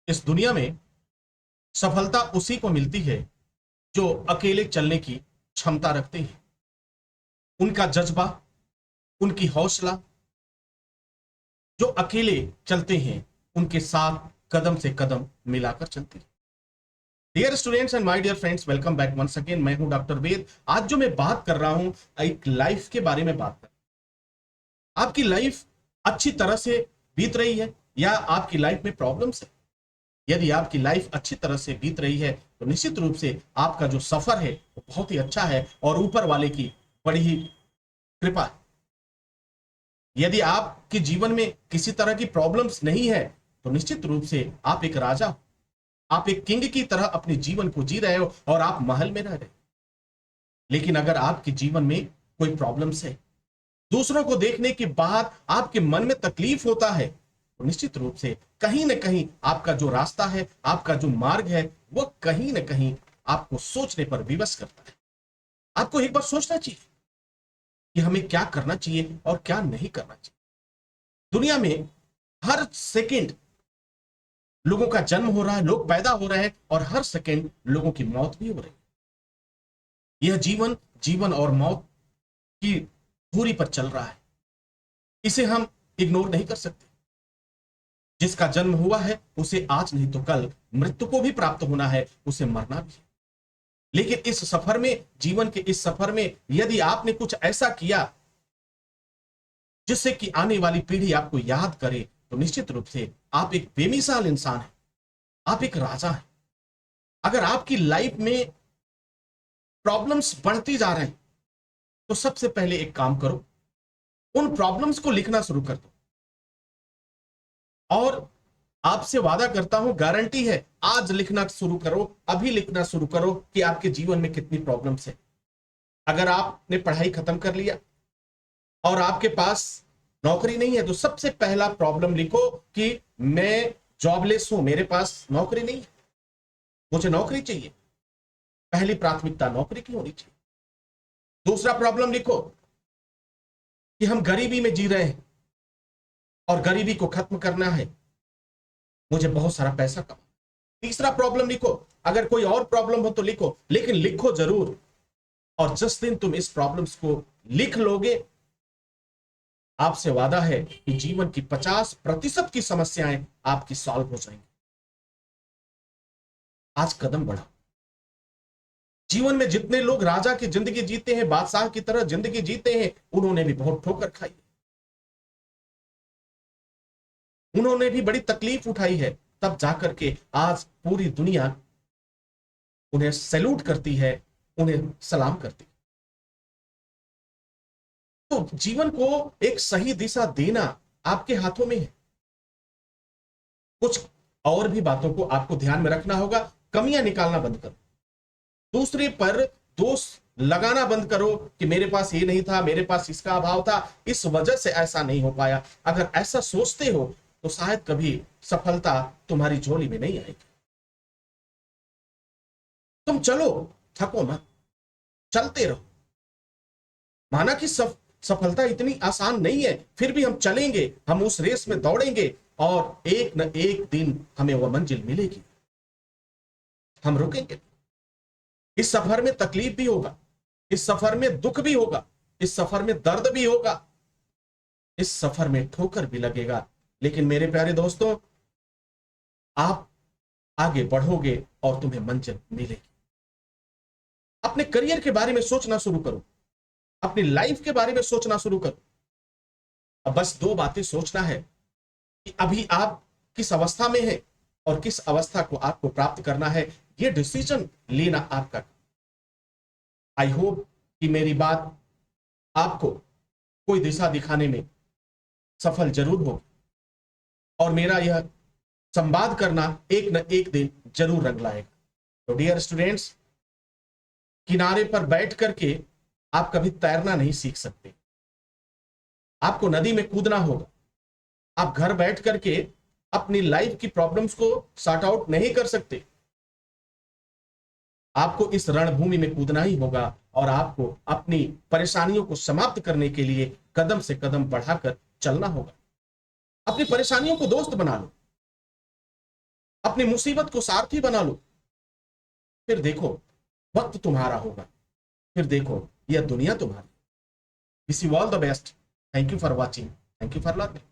इस दुनिया में सफलता उसी को मिलती है जो अकेले चलने की क्षमता रखते हैं। उनका जज्बा, उनकी हौसला, जो अकेले चलते हैं उनके साथ कदम से कदम मिलाकर चलते हैं। Dear students and my dear friends, welcome back once again. मैं हूं डॉक्टर वेद। आज जो मैं बात कर रहा हूं, एक लाइफ के बारे में बात कर। आपकी लाइफ अच्छी तरह से बीत रही है या आपकी लाइफ में प्रॉब्लम्स है? यदि आपकी लाइफ अच्छी तरह से बीत रही है तो निश्चित रूप से आपका जो सफर है वो बहुत ही अच्छा है और ऊपर वाले की बड़ी ही कृपा है। यदि आपके जीवन में किसी तरह की प्रॉब्लम्स नहीं है तो निश्चित रूप से आप एक राजा हो, आप एक किंग की तरह अपने जीवन को जी रहे हो और आप महल में रह रहे हो। लेकिन अगर आपके जीवन में कोई प्रॉब्लम्स है, दूसरों को देखने के बाद आपके मन में तकलीफ होता है, तो निश्चित रूप से कहीं ना कहीं आपका जो रास्ता है, आपका जो मार्ग है, वो कहीं ना कहीं आपको सोचने पर विवश करता है। आपको एक बार सोचना चाहिए कि हमें क्या करना चाहिए और क्या नहीं करना चाहिए। दुनिया में हर सेकंड लोगों का जन्म हो रहा है, लोग पैदा हो रहे हैं और हर सेकंड लोगों की मौत भी हो रही है। यह जीवन जीवन और मौत की धुरी पर चल रहा है। इसे हम इग्नोर नहीं कर सकते। जिसका जन्म हुआ है उसे आज नहीं तो कल मृत्यु को भी प्राप्त होना है, उसे मरना भी है। लेकिन इस सफर में, जीवन के इस सफर में, यदि आपने कुछ ऐसा किया जिससे कि आने वाली पीढ़ी आपको याद करे, तो निश्चित रूप से आप एक बेमिसाल इंसान हैं, आप एक राजा हैं। अगर आपकी लाइफ में प्रॉब्लम्स बढ़ती जा रहे हैं तो सबसे पहले एक काम करो, उन प्रॉब्लम्स को लिखना शुरू कर दो। और आपसे वादा करता हूं, गारंटी है, आज लिखना शुरू करो, अभी लिखना शुरू करो कि आपके जीवन में कितनी प्रॉब्लम्स है। अगर आपने पढ़ाई खत्म कर लिया और आपके पास नौकरी नहीं है तो सबसे पहला प्रॉब्लम लिखो कि मैं जॉबलेस हूं, मेरे पास नौकरी नहीं है, मुझे नौकरी चाहिए। पहली प्राथमिकता नौकरी की होनी चाहिए। दूसरा प्रॉब्लम लिखो कि हम गरीबी में जी रहे हैं और गरीबी को खत्म करना है, मुझे बहुत सारा पैसा कमाना। तीसरा प्रॉब्लम लिखो, अगर कोई और प्रॉब्लम हो तो लिखो, लेकिन लिखो जरूर। और जिस दिन तुम इस प्रॉब्लम्स को लिख लोगे, आपसे वादा है कि जीवन की 50% की समस्याएं आपकी सॉल्व हो जाएंगी। आज कदम बढ़ाओ। जीवन में जितने लोग राजा की जिंदगी जीते हैं, बादशाह की तरह जिंदगी जीते हैं, उन्होंने भी बहुत ठोकर खाई, उन्होंने भी बड़ी तकलीफ उठाई है, तब जाकर के आज पूरी दुनिया उन्हें सैल्यूट करती है, उन्हें सलाम करती है। तो जीवन को एक सही दिशा देना आपके हाथों में है। कुछ और भी बातों को आपको ध्यान में रखना होगा। कमियां निकालना बंद करो, दूसरे पर दोष लगाना बंद करो कि मेरे पास ये नहीं था, मेरे पास इसका अभाव था, इस वजह से ऐसा नहीं हो पाया। अगर ऐसा सोचते हो तो शायद कभी सफलता तुम्हारी झोली में नहीं आएगी। तुम चलो, थको मत, चलते रहो। माना कि सफलता इतनी आसान नहीं है, फिर भी हम चलेंगे, हम उस रेस में दौड़ेंगे और एक न एक दिन हमें वह मंजिल मिलेगी। हम रुकेंगे। इस सफर में तकलीफ भी होगा, इस सफर में दुख भी होगा, इस सफर में दर्द भी होगा, इस सफर में ठोकर भी लगेगा। लेकिन मेरे प्यारे दोस्तों, आप आगे बढ़ोगे और तुम्हें मंजिल मिलेगी। अपने करियर के बारे में सोचना शुरू करो, अपनी लाइफ के बारे में सोचना शुरू करो। अब बस दो बातें सोचना है कि अभी आप किस अवस्था में हैं और किस अवस्था को आपको प्राप्त करना है। यह डिसीजन लेना आपका। आई होप कि मेरी बात आपको कोई दिशा दिखाने में सफल जरूर होगी और मेरा यह संवाद करना एक न एक दिन जरूर रंग लाएगा। तो डियर स्टूडेंट्स, किनारे पर बैठ करके आप कभी तैरना नहीं सीख सकते, आपको नदी में कूदना होगा। आप घर बैठ करके अपनी लाइफ की प्रॉब्लम्स को सॉर्ट आउट नहीं कर सकते, आपको इस रणभूमि में कूदना ही होगा और आपको अपनी परेशानियों को समाप्त करने के लिए कदम से कदम बढ़ाकर चलना होगा। अपनी परेशानियों को दोस्त बना लो, अपनी मुसीबत को सारथी बना लो, फिर देखो वक्त तुम्हारा होगा, फिर देखो यह दुनिया तुम्हारी। Wish you all the best. Thank you for watching, thank you for learning.